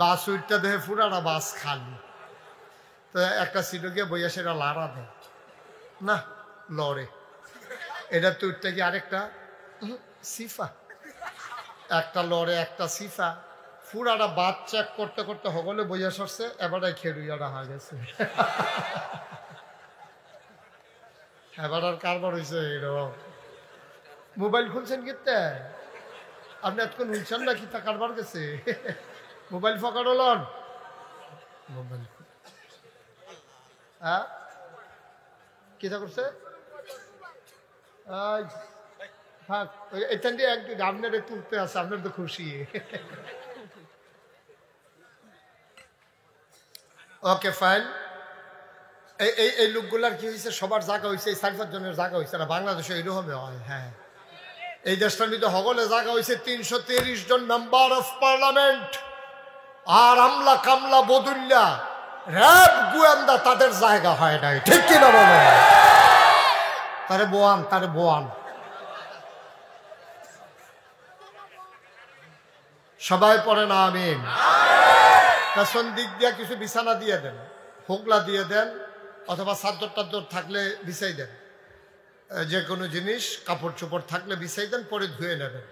বাস উঠতে দেখে পুরাটা বাস খালি। তো একটা সিটে গিয়ে বইয়া সেটা লাড়া দেয় না, লড়ে। এটা তো উঠতে গিয়ে আরেকটা সিফা, একটা লড়ে একটা সিফা, পুরাটা বাদ চেক করতে করতে হগলে বইয়া সরছে, এবারে খেরুইয়াটা হয়ে গেছে। এবার আর কারবার হয়েছে এরকম। মোবাইল খুলছেন কিতে আপনি এতক্ষণ উঠছেন না, কিতা কারবার গেছে? মোবাইল ফকার হলন মোবাইল হ্যাঁ কিতা করছে? এখান দিয়ে একটু আপনার তুলতে আছে, আপনার তো খুশি। Okay fine. এই লোকগুলার কি হয়েছে, সবার জায়গা হয়েছে, এই 4-5 জনের জায়গা হয়েছে না। বাংলাদেশে এইরকমই হয়। হ্যাঁ, এই দেশটার মধ্যে হগলে জায়গা হয়েছে 330 জন মেম্বার অফ পার্লামেন্ট, আর আমলা কামলা বদুল্লা র‍্যাব গোয়েন্দা, তাদের জায়গা হয় নাই। ঠিক কিনা বলো? তারে বোয়ান সবাই পড়ে না আমিন। পেছন দিক দিয়ে কিছু বিছানা দিয়ে দেন, হোগলা দিয়ে দেন, অথবা চাদর টাদর থাকলে বিছাই দেন, যে কোনো জিনিস কাপড় চোপড় থাকলে বিছাই দেন, পরে ধুয়ে নেবেন।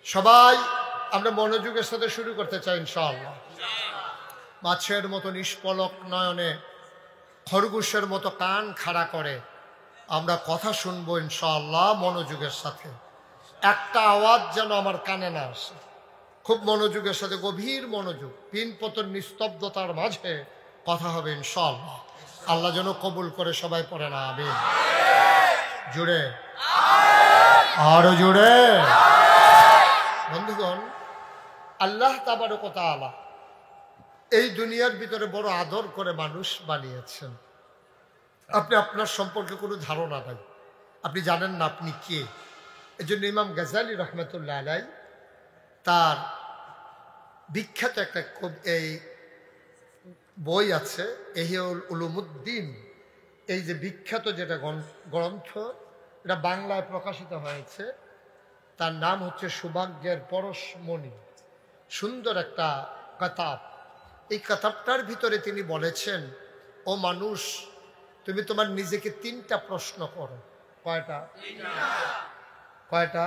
সবাই আমরা মনোযোগের সাথে শুরু করতে চাই ইনশাআল্লাহ। মাছের মতো নিষ্পলক নয়নে, খরগোশের মতো কান খাড়া করে আমরা কথা শুনবো ইনশাআল্লাহ মনোযোগের সাথে। একটা আওয়াজ যেন আমার কানে না আসে, খুব মনোযোগের সাথে, গভীর মনোযোগ, পিনপতন নিস্তব্ধতার মাঝে কথা হবে ইনশাআল্লাহ। আল্লাহ যেন কবুল করে। সবাই পড়ে না আমিন। জুড়ে আরো জুড়ে। বন্ধুগণ, আল্লাহ তাবারক ওয়া তাআলা এই দুনিয়ার ভিতরে বড় আদর করে মানুষ বানিয়েছেন। আপনি আপনার সম্পর্কে কোনো ধারণা নাই, আপনি জানেন না আপনি কে। এই জন্য ইমাম গাজ্জালী রহমতুল্লাহ আলাইহি তার বিখ্যাত একটা এই বই আছে, ইহইউল উলুমুদ্দিন। এই যে বিখ্যাত যেটা গ্রন্থ, এটা বাংলায় প্রকাশিত হয়েছে। তার নাম হচ্ছে সৌভাগ্যের পরশমণি। সুন্দর একটা কিতাব। এই কিতাবটার ভিতরে তিনি বলেছেন, ও মানুষ, তুমি তোমার নিজেকে 3টা প্রশ্ন করো। কয়টা? কয়টা?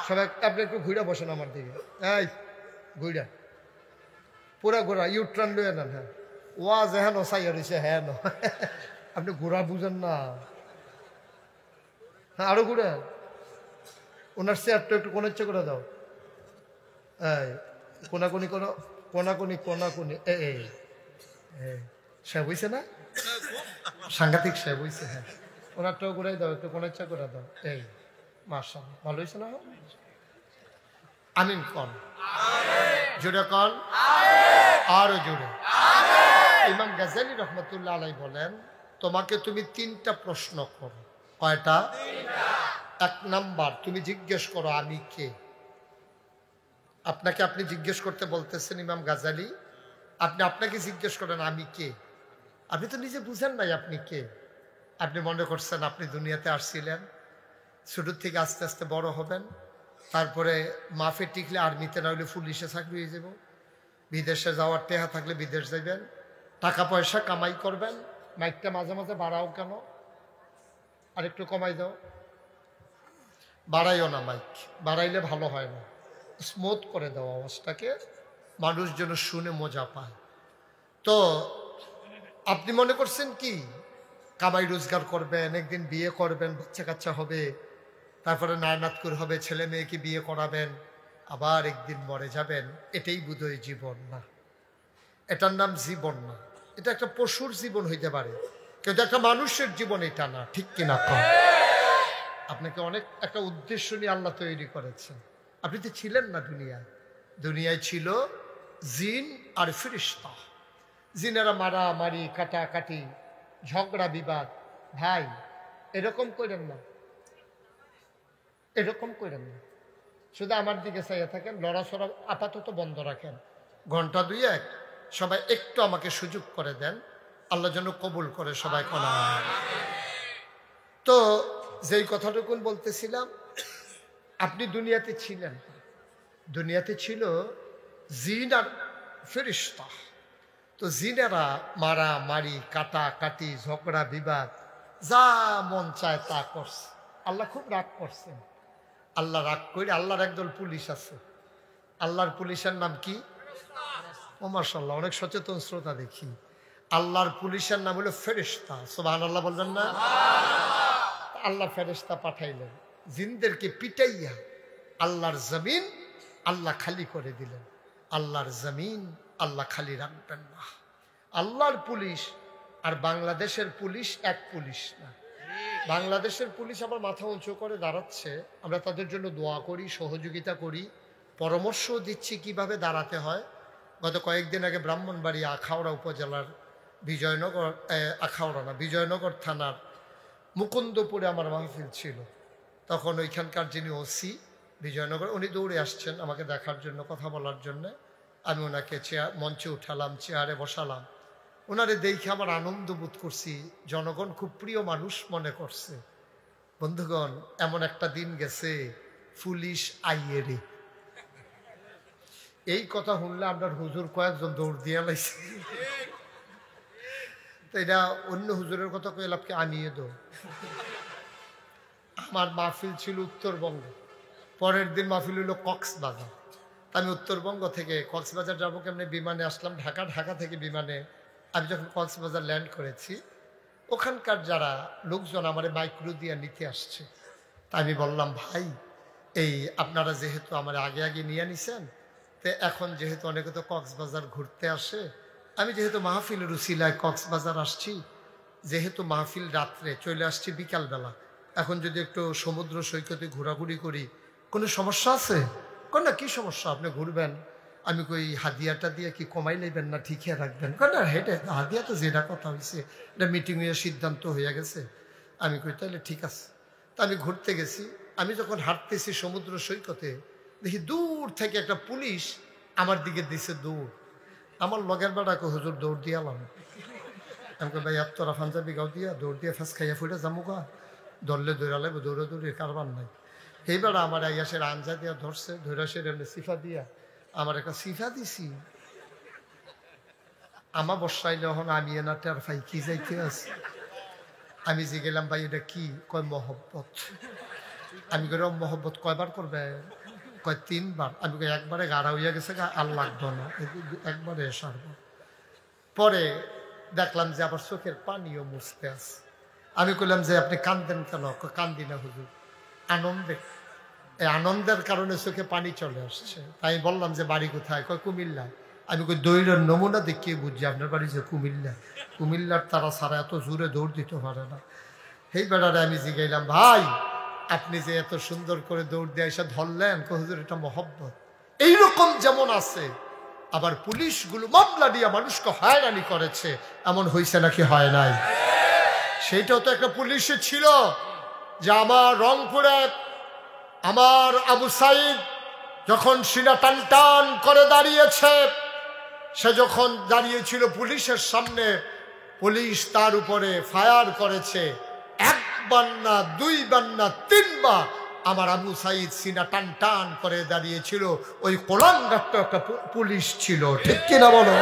সবাই আপনি একটু ঘুরে বসেন আমার দিকে। এই ঘুরা, পুরা ঘোরা, ইউটার্ন লয়ে নেন। হ্যাঁ, ওয়াজ হ্যাঁ সাইয়া রয়েছে। হ্যাঁ ন আপনি ঘোরা বুঝেন না। হ্যাঁ, আরো ঘুরে। ওনার চেয়ারটা একটু কোন ইচ্ছে করে দাও। এই কোনাকুনি করো, কোনাকুনি। সে হইছে না, সাংঘাতিক সে হইছে। হ্যাঁ, ওনারটাও ঘুরাই দাও, একটু কোন ইচ্ছা করে দাও। এই মাশাআল্লাহ, ভালো হয়েছে না? আমিন কন, জোরে কন, আরো জোরে। ইমাম গাজ্জালী রহমতুল্লাহ আলাইহি বলেন, তোমাকে তুমি 3টা প্রশ্ন করো। কয়টা? 1 নাম্বার, তুমি জিজ্ঞেস করো আমি কে। আপনাকে আপনি জিজ্ঞেস করতে বলতেছেন ইমাম গাজ্জালী, আপনি আপনাকে জিজ্ঞেস করেন আমি কে। আপনি তো নিজে বুঝেন নাই আপনি কে। আপনি মনে করছেন আপনি দুনিয়াতে আসছিলেন, ছোট থেকে আস্তে আস্তে বড় হবেন, তারপরে মাফে টিকলে আর্মিতে, না হলে পুলিশে চাকরি হয়ে যাব, বিদেশে যাওয়ার টেহা থাকলে বিদেশ যাবেন, টাকা পয়সা কামাই করবেন। মাইকটা মাঝে মাঝে বাড়াও কেন, আর একটু কমাই দাও। বাড়াইও না, মাইক বাড়াইলে ভালো হয় না, স্মুথ করে দাও আওয়াজটাকে, মানুষ যেন শুনে মজা পায়। তো আপনি মনে করছেন কি কামাই রোজগার করবেন, একদিন বিয়ে করবেন, বাচ্চা কাচ্চা হবে, তারপরে নায়নাত করে হবে, ছেলে মেয়েকে বিয়ে করাবেন, আবার একদিন মরে যাবেন। এটাই বোধহয় জীবন না, এটার নাম জীবন না। এটা একটা পশুর জীবন হইতে পারে, কিন্তু একটা মানুষের জীবন এটা না। ঠিক কিনা কম? আপনাকে অনেক একটা উদ্দেশ্য নিয়ে আল্লাহ তৈরি করেছেন। আপনি তো ছিলেন না দুনিয়ায়। দুনিয়ায় ছিল জিন আর ফেরেশতা। জিনেরা মারামারি, কাটাকাটি, ঝগড়া বিবাদ। ভাই এরকম করেন না, এরকম করেন না। শুধু আমার দিকে চাইয়া থাকেন, লড়াচড়া আপাতত বন্ধ রাখেন। ঘন্টা 2-1 সবাই একটু আমাকে সুযোগ করে দেন, আল্লাহ যেন কবুল করে। সবাই কোন। তো যেই কথাটুকুন বলতেছিলাম, আপনি দুনিয়াতে ছিলেন, দুনিয়াতে ছিল জিন আর ফেরেশতা। তো জিনেরা মারা মারি কাটা কাটি ঝগড়া বিবাদ যা মন চায় তা করছে। আল্লাহ খুব রাগ করছেন। আল্লাহ রাগ করে আল্লাহর একদল পুলিশ আছে। আল্লাহর পুলিশের নাম কি? ও মাশাআল্লাহ, অনেক সচেতন শ্রোতা দেখি। আল্লাহর পুলিশের নাম হলো ফেরেশতা। সুবহানাল্লাহ বলবেন না? আল্লাহ ফেরেশতা পাঠাইলেন জিনদেরকে পিটাইয়া আল্লাহর জমিন আল্লাহ খালি করে দিলেন। আল্লাহর জমিন আল্লাহ খালি রাখবেন না। আল্লাহর পুলিশ আর বাংলাদেশের পুলিশ এক পুলিশ না। বাংলাদেশের পুলিশ আবার মাথা উঁচু করে দাঁড়াচ্ছে, আমরা তাদের জন্য দোয়া করি, সহযোগিতা করি, পরামর্শ দিচ্ছি কিভাবে দাঁড়াতে হয়। গত কয়েকদিন আগে ব্রাহ্মণবাড়িয়া আখাউড়া উপজেলার বিজয়নগর থানার মুকুন্দপুরে আমার মাহফিল ছিল। তখন ওইখানকার যিনি ওসি বিজয়নগর, উনি দৌড়ে আসছেন আমাকে দেখার জন্য, কথা বলার জন্য। আমি ওনাকে মঞ্চে উঠালাম, চেয়ারে বসালাম। ওনারে দেখে আমার আনন্দ বোধ করছি, জনগণ খুব প্রিয় মানুষ মনে করছে। বন্ধুগণ, এমন একটা দিন গেছে পুলিশ আইয়ে রে, এই কথা শুনলে আপনার হুজুর কয়েকজন দৌড় দিয়ে লাইছে। তো এটা অন্য হুজুরের কথা কইলাম কি আনিয়ে দো। আমার মাহফিল ছিল উত্তরবঙ্গ, পরের দিন মাহফিল হলো কক্সবাজার। আমি উত্তরবঙ্গ থেকে কক্সবাজার যাবো কেমনি বিমানে আসলাম, ঢাকা থেকে বিমানে আমি যখন কক্সবাজার ল্যান্ড করেছি, ওখানকার যারা লোকজন আমার মাইক্রো দিয়ে নিতে আসছে। তা আমি বললাম, ভাই এই আপনারা যেহেতু আমার আগে নিয়ে নিছেন, তো এখন যেহেতু অনেকে তো কক্সবাজার ঘুরতে আসে, আমি যেহেতু মাহফিলের উসিলায় কক্সবাজার আসছি, যেহেতু মাহফিল রাত্রে চলে আসছি বিকালবেলা, এখন যদি একটু সমুদ্র সৈকতে ঘোরাঘুরি করি কোনো সমস্যা আছে? কোন না, কি সমস্যা, আপনি ঘুরবেন। আমি কই হাদিয়াটা দিয়ে কি কমাই নেবেন না ঠিকই রাখবেন? না হেঁটে হাদিয়া তো যেটা কথা হয়েছে এটা মিটিং হয়ে সিদ্ধান্ত হয়ে গেছে। আমি কই তাহলে ঠিক আছে। তা আমি ঘুরতে গেছি, আমি যখন হাঁটতেছি সমুদ্র সৈকতে, দেখি দূর থেকে একটা পুলিশ আমার দিকে দিছে দৌড়। আমার লগের বেড়াকে হুজুর দৌড় দিয়ে আলাম। আমি কই ভাই তোরা পাঞ্জাবি গাও দিয়া দৌড় দিয়ে ফাঁস খাইয়া ফুটে জামুকা ধরলে দৌড়ালে দৌড়াদৌড়ির কারবার নাই। এইবার আমার আইয়াসের আঞ্জা দিয়া ধরছে, ধৈরা সে সিফা দিয়া আমার একটা সিফা দিছি। আমার বসাইলে এখন আমি এনা টের ফাই কি যাইতে আছে। আমি যে গেলাম, ভাই এটা কি? কয় মহব্বত। আমি কই মহব্বত কয়বার করবে? কয় 3 বার। আমি কই একবারে গাড়া হইয়া গেছে, আর লাগতো না, একবারে সারব। পরে দেখলাম যে আবার চোখের পানিও মুছতে আছে। আমি কইলাম যে আপনি কান্দেন কেন? কান্দি না হুজুর, আনন্দে, এই আনন্দের কারণে চোখে পানি চলে আসছে। তাই বললাম যে বাড়ি কোথায়? কয় কুমিল্লায়। আমি কই দৌড়ের নমুনা দেখিয়ে বুঝছি আপনার বাড়ি যে কুমিল্লা। কুমিল্লার তারা সারা এত জোরে দৌড় দিতে পারে না। সেই বেড়ারে আমি জিগাইলাম, ভাই আপনি যে এত সুন্দর করে দৌড় দিয়ে এসে ধরলেন, হুজুর এটা মহব্বত। এইরকম যেমন আছে, আবার পুলিশগুলো মামলা দিয়ে মানুষকে হয়রানি করেছে, এমন হয়েছে নাকি হয় নাই? সেইটাও তো একটা পুলিশে ছিল, যে আমার রংপুরে আমার আবু সাইদ যখন সিনা টান টান করে দাঁড়িয়েছে, সে যখন দাঁড়িয়েছিল পুলিশের সামনে, পুলিশ তার উপরে ফায়ার করেছে। 1 বার না 2 বার না 3 বার আমার আবু সাইদ সিনা টান টান করে দাঁড়িয়েছিল। ওই কোলাঙ্গারটা একটা পুলিশ ছিল, ঠিক কিনা বলো?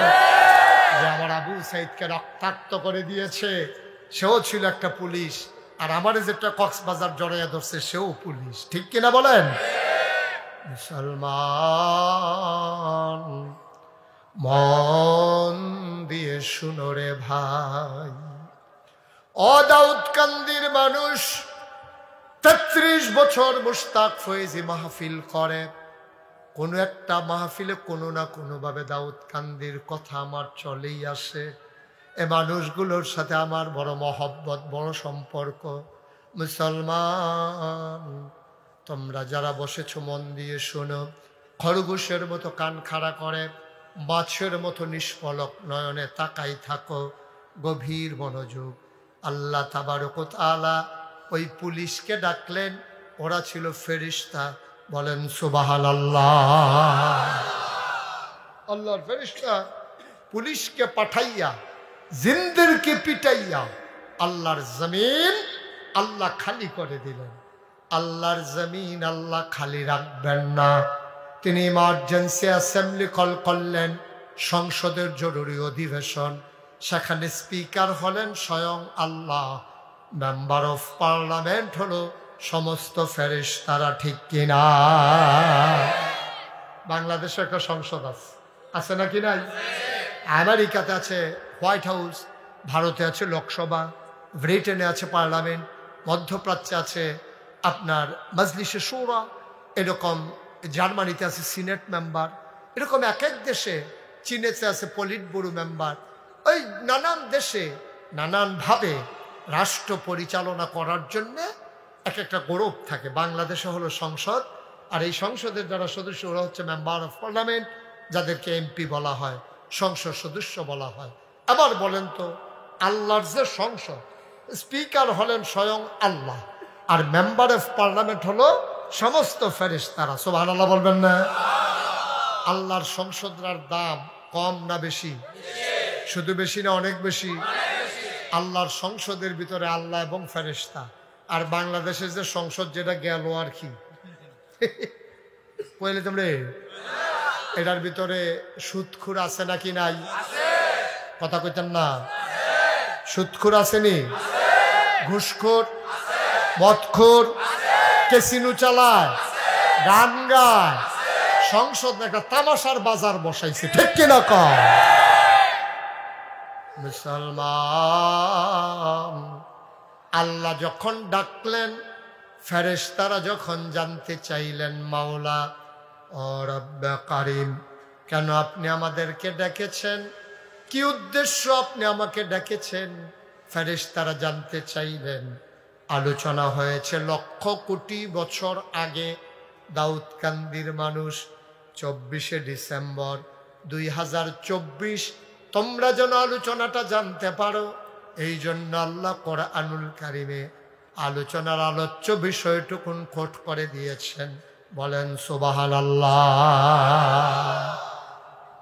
যে আমার আবু সাইদকে রক্তাক্ত করে দিয়েছে, সেও ছিল একটা পুলিশ। আর আমার যেটা কক্সবাজার জড়াইয়া ধরছে, সেও পুলিশ, ঠিক কিনা বলেন? মুসলমান মন দিয়ে শুনো রে ভাই, ও দাউদকান্দির মানুষ 33 বছর মুশতাক ফয়েজি মাহফিল করে। কোনো একটা মাহফিলে কোনো না কোনোভাবে দাউদকান্দির কথা আমার চলেই আসে। এ মানুষগুলোর সাথে আমার বড় মহব্বত, বড় সম্পর্ক। মুসলমান তোমরা যারা বসেছ মন দিয়ে শোনো, খরগোশের মতো কান খাড়া করে, মাছের মতো নিষ্পলক নয়নে তাকাই থাকো, গভীর মনোযোগ। আল্লাহ তাবারক ওয়া তাআলা ওই পুলিশকে ডাকলেন, ওরা ছিল ফেরেশতা। বলেন সুবহানাল্লাহ। আল্লাহর ফেরেশতা পুলিশকে পাঠাইয়া জিনদেরকে পিটাইয়া আল্লাহর জমিন আল্লাহ খালি করে দিলেন। আল্লাহর জমিন আল্লাহ খালি রাখবেন না, তিনি ইমার্জেন্সি অ্যাসেম্বলি কল করলেন। সংসদের জরুরি অধিবেশন, সেখানে স্পিকার হলেন স্বয়ং আল্লাহ, মেম্বার অফ পার্লামেন্ট হলো সমস্ত ফেরেশতারা, ঠিক কিনা? বাংলাদেশে একটা সংসদ আছে নাকি নাই? আমেরিকাতে আছে হোয়াইট হাউস, ভারতে আছে লোকসভা, ব্রিটেনে আছে পার্লামেন্ট, মধ্যপ্রাচ্যে আছে আপনার মজলিসে শুরা, এরকম জার্মানিতে আছে সিনেট মেম্বার, এরকম এক এক দেশে, চীনেতে আছে পলিট ব্যুরো মেম্বার। ওই নানান দেশে নানানভাবে রাষ্ট্র পরিচালনা করার জন্যে এক একটা গৌরব থাকে। বাংলাদেশে হলো সংসদ, আর এই সংসদের যারা সদস্য ওরা হচ্ছে মেম্বার অফ পার্লামেন্ট, যাদেরকে এমপি বলা হয়, সংসদ সদস্য বলা হয়। আবার বলেন তো, আল্লাহর যে সংসদ, স্পিকার হলেন স্বয়ং আল্লাহ, আর মেম্বার অফ পার্লামেন্ট হলো সমস্ত ফেরেশতারা। সুবহানাল্লাহ বলবেন না? আল্লাহর সংসদের দাম কম না বেশি? শুধু বেশি না অনেক বেশি? আল্লাহর সংসদের ভিতরে আল্লাহ এবং ফেরেশতা। আর বাংলাদেশের যে সংসদ, যেটা গেল আর কি কইলে তোমরা, এটার ভিতরে সুদখুর আছে নাকি নাই? কথা কইতেন না? সুদখুর আসেনি? ঘুষখোর, মদখোর, ক্যাসিনো চালায়, গান গায়, সংসদ একটা তামাশার বাজার বসাইছে, ঠিক কিনা কম? মুসলমান, আল্লাহ যখন ডাকলেন, ফেরেশতারা যখন জানতে চাইলেন, মাওলা ও রব্বে কারিম, কেন আপনি আমাদেরকে ডেকেছেন? কি উদ্দেশ্য আপনি আমাকে ডেকেছেন? ফেরেশতারা জানতে চাইলেন। আলোচনা হয়েছে লক্ষ কোটি বছর আগে, দাউদকান্দির মানুষ, 24শে ডিসেম্বর 2024, তোমরা যেন আলোচনাটা জানতে পারো, এই জন্য আল্লাহ কোরআনুল কারিমে আলোচনার আলোচ্য বিষয়টুকুন কোট করে দিয়েছেন। বলেন সুবহানাল্লাহ।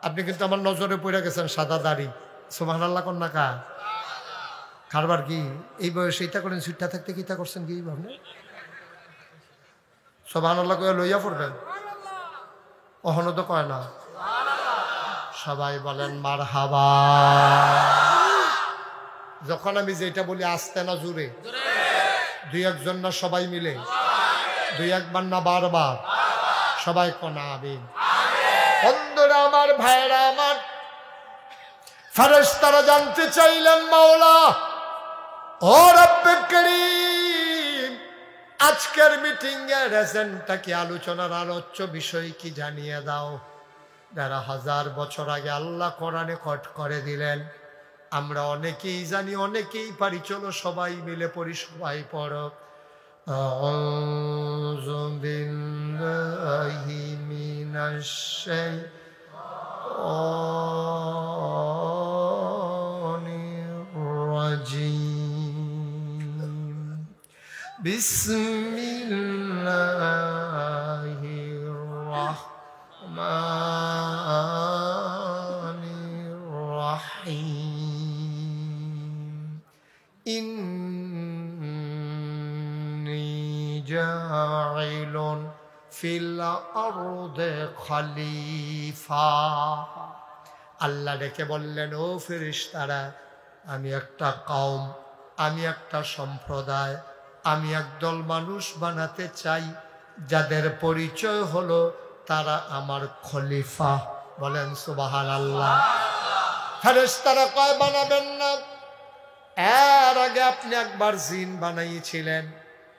আপনি কিন্তু আমার নজরে পড়ে গেছেন, সাদা দাড়ি, সুবহানাল্লাহ কোন না কা? কারবার কি এই বয়সে ইটা করেন? সুটটা থাকতে কি ইটা করছেন কি ভাবনা? সুবহানাল্লাহ কয়ে লইয়া পড়বেন, অহনো তো কয় না। সবাই বলেন মারহাবা। যখন আমি যেটা বলি আস্তে না জোরে? দুই একজন না সবাই মিলে? দুই একবার না বারবার? সবাই কোনা আমিন। বন্ধুরা আমার, ভাইরা আমার, ফেরেশতারা জানতে চাইলেন, মাওলা ও রব্বে করিম, আজকের মিটিং এর এজেন্ডা কি, আলোচনার আলোচ্য বিষয় কি জানিয়ে দাও। ১,৫০০ বছর আগে আল্লাহ কোরআনে কোট করে দিলেন। আমরা অনেকেই জানি, অনেকেই পারি, চলো সবাই মিলে পড়ি, সবাই পড়ো। আউযু বিল্লাহি মিনাশ শাইতানির রাজিম। বিসমিল্লাহির রাহমানির রাহিম। ইন্নী জাইলুন ফিল আরদে খলিফা। আল্লাহ ডেকে বললেন, ও ফেরেশতারা, আমি একটা কওম, আমি একটা সম্প্রদায়, আমি একদল মানুষ বানাতে চাই, যাদের পরিচয় হলো তারা আমার খলিফা। বলেন সুবহানাল্লাহ। ফেরেশতারা কয়, বানাবেন না। এর আগে আপনি একবার জিন বানাইছিলেন,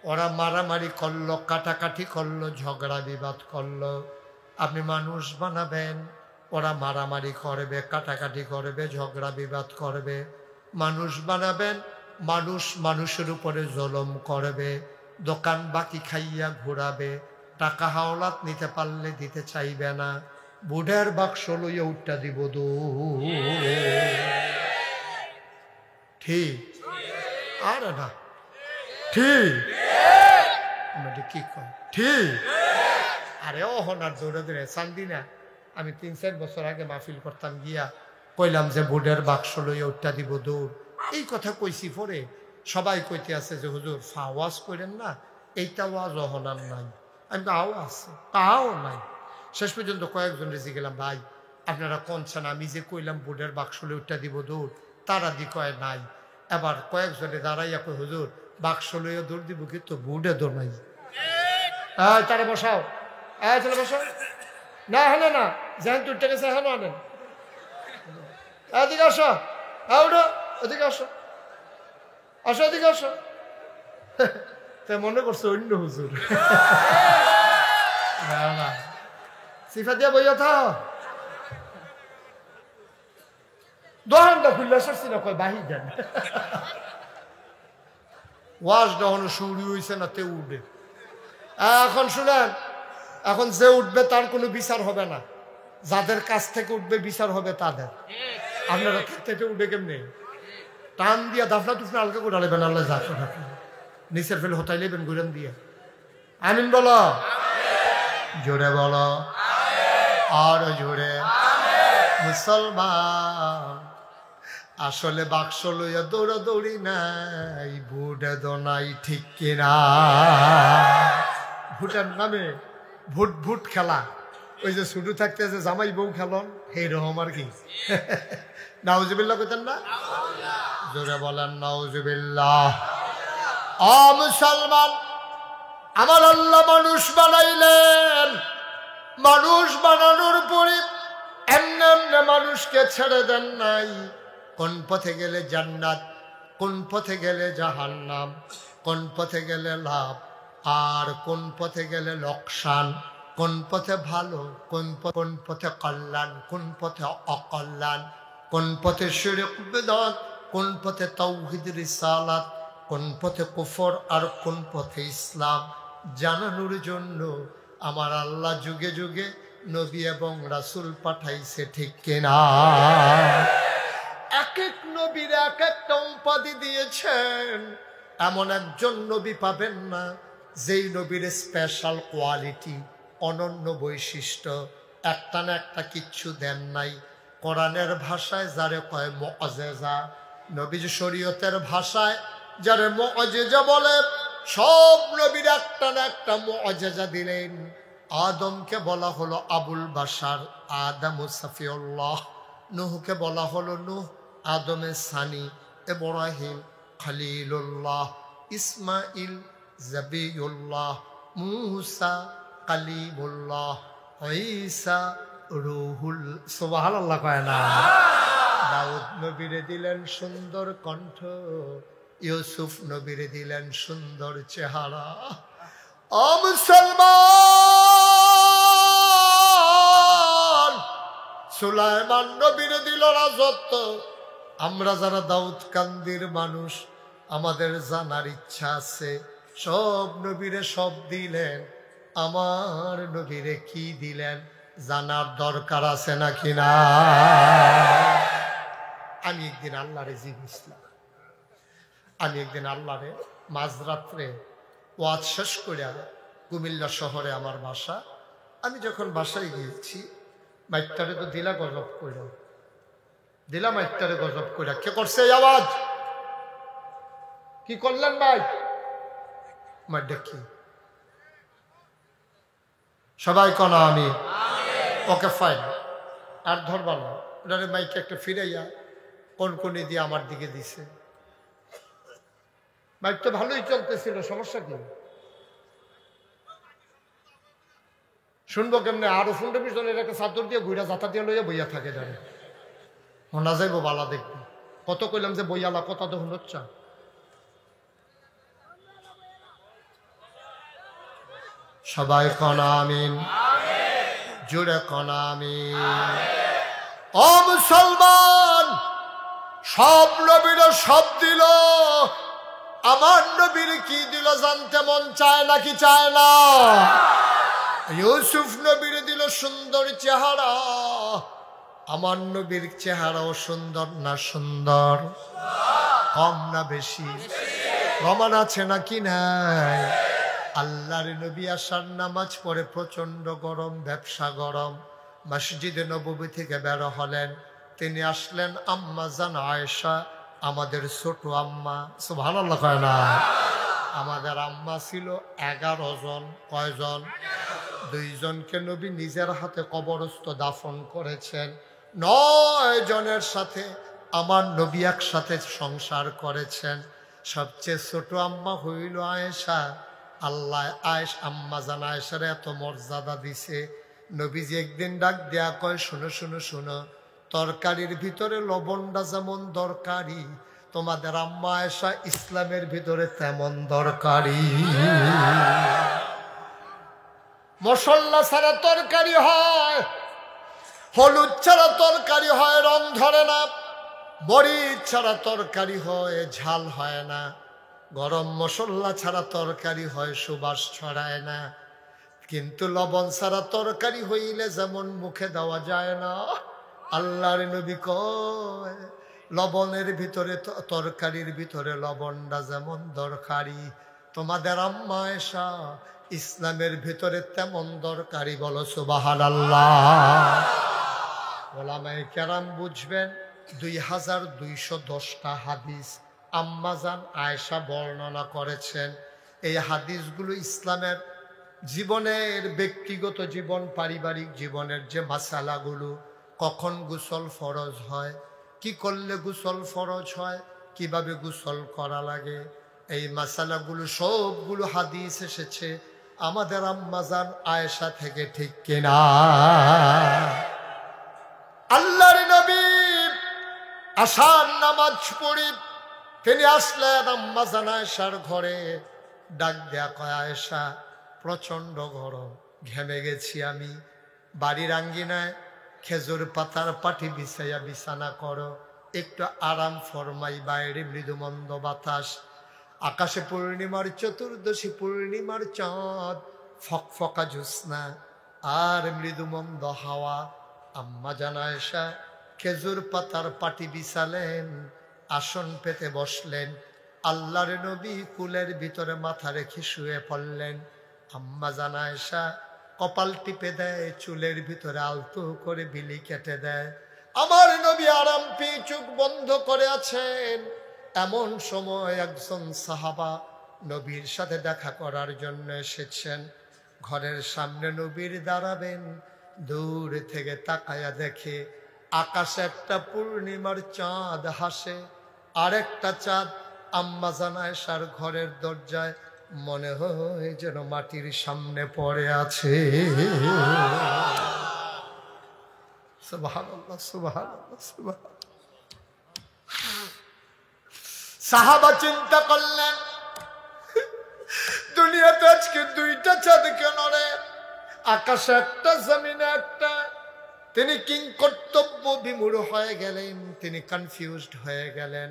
ওরা মারামারি করলো, কাটাকাটি করলো, ঝগড়া বিবাদ করলো। আপনি মানুষ বানাবেন, ওরা মারামারি করবে, কাটাকাটি করবে, ঝগড়া বিবাদ করবে। মানুষ বানাবেন, মানুষ মানুষের উপরে জুলুম করবে, দোকান বাকি খাইয়া ঘুরাবে, টাকা হাওলাত নিতে পারলে দিতে চাইবে না, বুড়ের বাক্স লইয়া উঠটা দিব দু। ঠিক আর না? ঠিক কি কয়? ঠিক। আরে ওহনার দৌড়ে দৌড়ে চান্দি না। আমি ৩-৪ বছর আগে মাহফিল করতাম, গিয়া কইলাম যে বুড়ের বাক্স লইয়া উঠটা দিব দৌড়। এই কথা কইছি, পরে সবাই কইতে আছে যে হুজুর ফাওয়াজ করেন না, এইটা ওয়াজ অহনার নাই। আমি আও আছে, তাও নাই। শেষ পর্যন্ত কয়েকজন রেজি গেলাম, ভাই আপনারা কনছেন আমি যে কইলাম বুটের বাক্সলে উঠটা দিব দৌড়, তারা দি কয় নাই। এবার কয়েকজনে দাঁড়াইয়া কয় হুজুর বাক্স লইয়া দৌড় দিব কিন্তু বুটে দৌড় নাই। তারা বসাও, চলে বসাও। না হলে না যেহেন তুইটা গেছে এখন আনেন, এদিকে আসো, ওটা এদিকে আসো, আসো এদিকে আসো। তাই মনে করছো অন্য হুজুর। না সিফা দিয়া বইয়া থাও, দোকানটা খুললে আসছি না কয় বাহির দেন। ওয়াজ যখন শুরু হয়েছে না তে উঠবে। এখন শুনেন, এখন যে উঠবে তার কোনো বিচার হবে না, যাদের কাছ থেকে উঠবে বিচার হবে তাদের। আপনারা থেকে উঠে কেমনি টান দিয়া দাফনা তুফনা হালকা করে লেবেন, আল্লাহ যাকে থাকে নিচের ফেলে হতাই লেবেন ঘুরেন দিয়ে। আমিন বলো, জোরে বলো, আর জোরে। মুসলমান আসলে বাক্স লইয়া দৌড়াদৌড়ি নাই, ভুটে দো নাই, ঠিক কিনা? ভুটের নামে ভুট ভুট খেলা, ওই যে শুরু থাকতে যে জামাই বউ খেলন সেই রকম আর কি। নাউজুবিল্লাহ কইতেন না? জোরে বলেন নাউজুবিল্লাহ। মুসলমান, আমার আল্লাহ মানুষ বানাইলেন, মানুষ বানানোর পরে এমনি এমনি মানুষকে ছেড়ে দেন নাই। কোন পথে গেলে জান্নাত, কোন পথে গেলে জাহান্নাম, কোন পথে গেলে লাভ আর কোন পথে গেলে লোকসান, কোন পথে ভালো, কোন পথে কল্যাণ, কোন পথে অকল্যাণ, কোন পথে শিরক বিদআত, কোন পথে তাওহীদ রিসালাত, কোন পথে কুফর আর কোন পথে ইসলাম জানানোর জন্য আমার আল্লাহ যুগে যুগে নবী এবং রাসূল পাঠাইছে, ঠিক কিনা? এক এক নবীর এক একটা উপাধি দিয়েছেন। এমন একজন নবী পাবেন না যেই নবীর স্পেশাল কোয়ালিটি, অনন্য বৈশিষ্ট্য একটা না একটা কিচ্ছু দেন নাই। কোরআনের ভাষায় যারে কয় মুআজিজা, নবীর শরীয়তের ভাষায় যারে মুআজিজা বলে, সব নবীর একটা না একটা মুআজিজা দিলেন। আদমকে বলা হলো আবুল বাশার, আদম সাফিউল্লাহ। নূহকে বলা হলো নূহ, আদমের সানি। ইব্রাহিম খলিলুল্লাহ, ইসমাইল জাবিউল্লাহ, মূসা কালিমুল্লাহ, ঈসা রূহুল। সুবহানাল্লাহ কয় না? দাউদ নবীরে দিলেন সুন্দর কণ্ঠ, ইউসুফ নবীরে দিলেন সুন্দর চেহারা। মুসলমান, সুলাইমান নবীরে দিল রাজত্ব। আমরা যারা দাউদ কান্দির মানুষ, আমাদের জানার ইচ্ছা আছে সব নবীরে সব দিলেন, আমার নবীরে কি দিলেন জানার দরকার আছে নাকি না? আমি একদিন আল্লাহরে জিজ্ঞেসলাম, আমি একদিন আল্লাহরে মাঝরাত্রে ওয়াজ শেষ করে কুমিল্লা শহরে আমার বাসা, আমি যখন বাসায় গিয়েছি মাইকটারে তো দিলা গজব করে, দিলাম মাইকটারে গজব করে। কে করছে এই আওয়াজ? কি করলেন ভাই? মাইকটা কি? সবাই কনা আমি ওকে ফাইন আর ধরবা না। ওনারে মাইকে একটা ফিরাইয়া কনকনি দিয়ে আমার দিকে দিছে। মাইক তো ভালোই চলতেছিল, সমস্যা কি? শুনবো কেমনে? আরো শুনতে পিছনে একটা চাদর দিয়ে ঘুরা যাতা দিয়ে লইয়া বইয়া থাকে, জানে হোনা যাইব বালা দেখবো। কত কইলাম যে বইয়ালা কথা তো শুনচ্ছা। সবাই কনা আমিন, জোরে কনা আমিন। ও মুসলমান, সব নবীর সব দিল, আমার নবীর কি দিল জানতে মন চায় নাকি চায় না? ইউসুফ নবীর দিল সুন্দর চেহারা, আমার নবীর চেহারাও সুন্দর না সুন্দর? কম না বেশি? প্রমাণ আছে নাকি নাই? আল্লাহর নবী আসার নামাজ পড়ে প্রচন্ড গরম, ব্যবসা গরম, মসজিদে নববী থেকে বের হলেন। তিনি আসলেন আম্মা জান আয়েশা, আমাদের ছোট আম্মা। সুবহানাল্লাহ কয় না? আমাদের আম্মা ছিল 11 জন। কয়জন? দুইজনকে নবী নিজের হাতে কবরস্থ দাফন করেছেন। 9 জনের সাথে আমার নবী একসাথে সংসার করেছেন। সবচেয়ে ছোট আম্মা হইল আয়েশা। আল্লাহ আম্মা জান আয়েশার এত মর্যাদা দিছে, নবীজি একদিন ডাক দেয়া কয়, শুনো শুনো শুনো, তরকারির ভিতরে লবণটা যেমন দরকারি, তোমাদের আম্মা আয়েশা ইসলামের ভিতরে তেমন দরকারি। মশলা ছাড়া তরকারি হয়, হলুদ ছাড়া তরকারি হয়, রং ধরে না। মরিচ ছাড়া তরকারি হয়, ঝাল হয় না। গরম মশলা ছাড়া তরকারি হয়, সুবাস ছড়ায় না। কিন্তু লবণ ছাড়া তরকারি হইলে যেমন মুখে দেওয়া যায় না, আল্লাহর নবী কয় লবণের ভিতরে, তরকারির ভিতরে লবণটা যেমন দরকারি, তোমাদের আম্মা আয়েশা ইসলামের ভিতরে তেমন দরকারি। বলো সুবহানাল্লাহ। ওলামায়ে কেরাম বুঝবেন, 2210টা হাদিস আম্মাজান আয়েশা বর্ণনা করেছেন। এই হাদিসগুলো ইসলামের জীবনের, ব্যক্তিগত জীবন, পারিবারিক জীবনের যে মাসালাগুলো, কখন গোসল ফরজ হয়, কি করলে গোসল ফরজ হয়, কিভাবে গোসল করা লাগে, এই মাসালাগুলো সবগুলো হাদিস এসেছে আমাদের আম্মাজান আয়েশা থেকে, ঠিক কিনা? আল্লাহর নবী আশার নামাজ পড়ি তিনি আসলেন আম্মাজান আয়েশার ঘরে। ডাক দেয়া কয়, আয়েশা প্রচন্ড গরম, ঘেমে গেছি আমি, বাড়ির আঙ্গিনায় খেজুর পাতার পাটি বিছাইয়া বিছানা করো, একটু আরাম ফরমাই, বাইরে মৃদুমন্দ বাতাস, আকাশে পূর্ণিমার চতুর্দশী, পূর্ণিমার চাঁদ, ফকফকা জ্যোৎস্না আর মৃদুমন্দ হাওয়া। আম্মা জান আয়েশা খেজুর পাতার পাটি বিছালেন, আসন পেতে বসলেন, আল্লাহর নবী কুলের ভিতরে মাথা রেখে শুয়ে পড়লেন। আম্মা জান আয়েশা কপাল টিপে দেয়, চুলের ভিতরে আলতো করে বিলি কেটে দেয়। আমার নবী আরাম পেয়ে চোখ বন্ধ করে আছেন। এমন সময় একজন সাহাবা নবীর সাথে দেখা করার জন্য এসেছেন। ঘরের সামনে নবীর দাঁড়াবেন, দূর থেকে তাকায়া দেখে আকাশে একটা পূর্ণিমার চাঁদ হাসে, আরেকটা চাঁদ আম্মা জান আয়েশার ঘরের দরজায় মনে হয় যেন মাটির সামনে পড়ে আছে। সুবহানাল্লাহ, সুবহানাল্লাহ, সুবহানাল্লাহ। সাহাবা চিন্তা করলেন, দুনিয়াতে আজকে 2টা চাঁদ কেন রে? আকাশে একটা, জমিনে একটা। তিনি কিংকর্তব্য বিমূঢ় হয়ে গেলেন, তিনি কনফিউজড হয়ে গেলেন,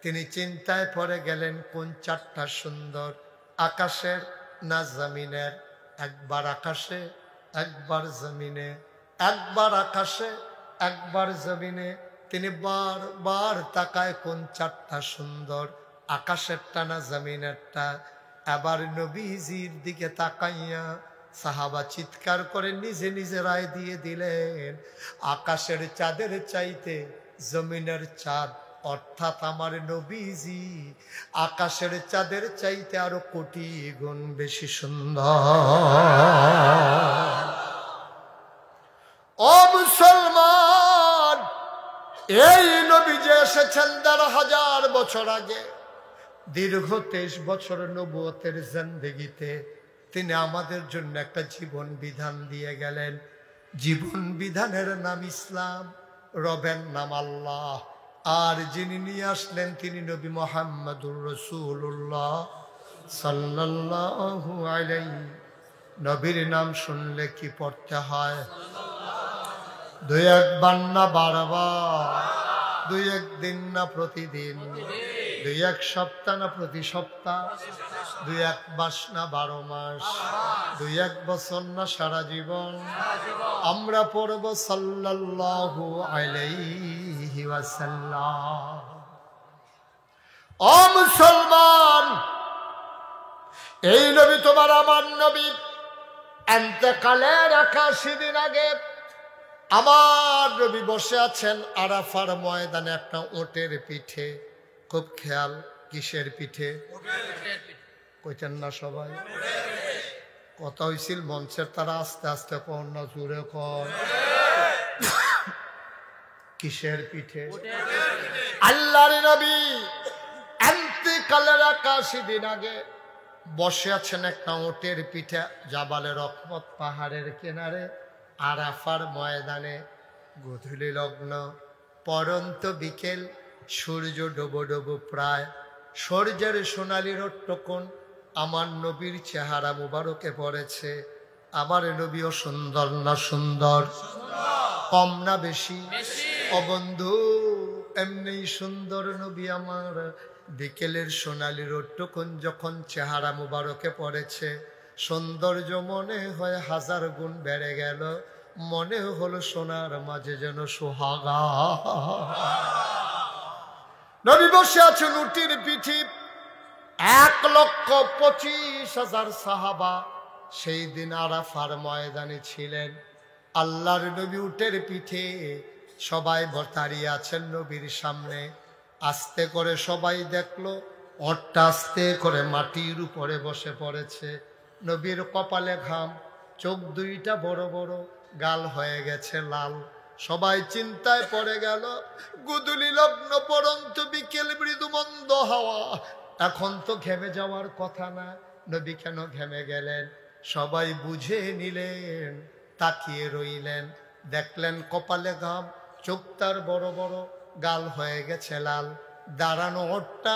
তিনি চিন্তায় পড়ে গেলেন কোন চাঁদটা সুন্দর, আকাশের না জমিনের। একবার আকাশে, একবার জমিনে, একবার আকাশে, একবার জমিনে। তিনি বারবার তাকায় কোন চাঁদটা সুন্দর, আকাশেরটা না জমিনেরটা। আবার নবীজির দিকে তাকাইয়া সাহাবা চিৎকার করে নিজে নিজে রায় দিয়ে দিলেন, আকাশের চাঁদের চাইতে জমিনের চাঁদ, অর্থাৎ আমার নবীজি আকাশের চাঁদের চাইতে আরো কোটি গুণ বেশি সুন্দর। ও মুসলমান, এই নবী যে এসেছেন ১৫০০ বছর আগে, দীর্ঘ 23 বছর নবুয়তের জিন্দেগিতে তিনি আমাদের জন্য একটা জীবন বিধান দিয়ে গেলেন। জীবন বিধানের নাম ইসলাম, রবের নাম আল্লাহ, আর যিনি নিয়ে আসলেন তিনি নবী মুহাম্মদুর রাসূলুল্লাহ সাল্লাল্লাহু আলাইহি। নবীর নাম শুনলে কি পড়তে হয়? 2-1 বার না 12 বার, 2-1 দিন না প্রতিদিন, 2-1 সপ্তাহ না প্রতি সপ্তাহ, 2-1 মাস না 12 মাস, 2-1 বছর না সারা জীবন আমরা পড়ব সাল্লাল্লাহু আলাইহি ওয়াসাল্লাম। ও মুসলমান, এই নবী তোমার আমার নবী, ইন্তেকালের 81 দিন আগে আমার নবী বসে আছেন আরাফার ময়দানে একটা উটের পিঠে। খুব খেয়াল, কিসের পিঠে? কইতেন না সবাই? কথা হয়েছিল মঞ্চের তারা আস্তে আস্তে কর না জোরে কর। কিসের পিঠে? আল্লাহর নবী ইন্তেকালের 81 দিন আগে বসে আছেন একটা ওটের পিঠে জাবালে রহমত পাহাড়ের কিনারে আরাফার ময়দানে। গোধূলি লগ্ন, পরন্ত বিকেল, সূর্য ডোবো ডোবো প্রায়, সূর্যের সোনালি রোট্টকোণ আমার নবীর চেহারা মুবারকে পড়েছে। আমার নবীও সুন্দর না সুন্দর? কম না বেশি? ও বন্ধু, এমনি সুন্দর নবী আমার। বিকেলের সোনালি রোট্টকোণ যখন চেহারা মুবারকে পড়েছে, সৌন্দর্য মনে হয় 1000 গুণ বেড়ে গেল। মনে হলো সোনার মাঝে যেন সোহাগা। নবী বসে আছেন উটির পিঠে, 1,25,000 সাহাবা সেই দিন আরাফার ময়দানে ছিলেন। আল্লাহর নবী উটের পিঠে, সবাই দাঁড়িয়ে আছেন নবীর সামনে। আস্তে করে সবাই দেখলো ওটটা আস্তে করে মাটির উপরে বসে পড়েছে। নবীর কপালে ঘাম, চোখ দুইটা বড় বড়, গাল হয়ে গেছে লাল। সবাই চিন্তায় পড়ে গেল। গুদুলি লগ্ন পরন্ত বিকেল, মৃদু মন্দ হাওয়া, এখন তো ঘেমে যাওয়ার কথা না, নবী কেন ঘেমে গেলেন? সবাই বুঝে নিলেন, তাকিয়ে রইলেন। দেখলেন কপালে ঘাম, চোখ তার বড় বড়, গাল হয়ে গেছে লাল। দাঁড়ানো ওটটা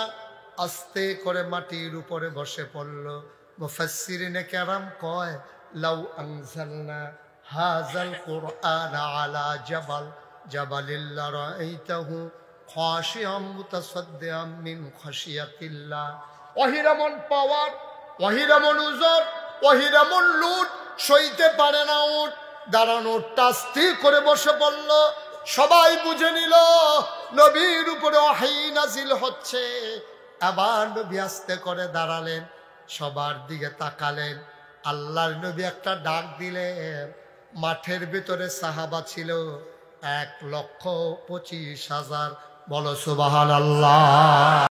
আস্তে করে মাটির উপরে বসে পড়ল। মুফাসসিরিনে কেরাম কয়, লাউ আনজালনা হাযাল কুরআন আলা জাবাল জাবালিল্লা রাআইতাহু খাশিয়াম মুতাসাদ্দিআম মিন খাশিয়াতিল্লাহ। ওহিরামন পাওয়ার, ওহিরামন উজর, ওহিরামন লুট, সইতে পারে না উট। দাঁড়ানো ওটটা আস্তে করে বসে পড়ল। সবাই বুঝে নিল নবীর উপরে ওহী নাজিল হচ্ছে। আবার নবী আস্তে করে দাঁড়ালেন, সবার দিকে তাকালেন। আল্লাহর নবী একটা ডাক দিলেন। মাঠের ভিতরে সাহাবা ছিল 1,25,000। বলো সুবহানাল্লাহ।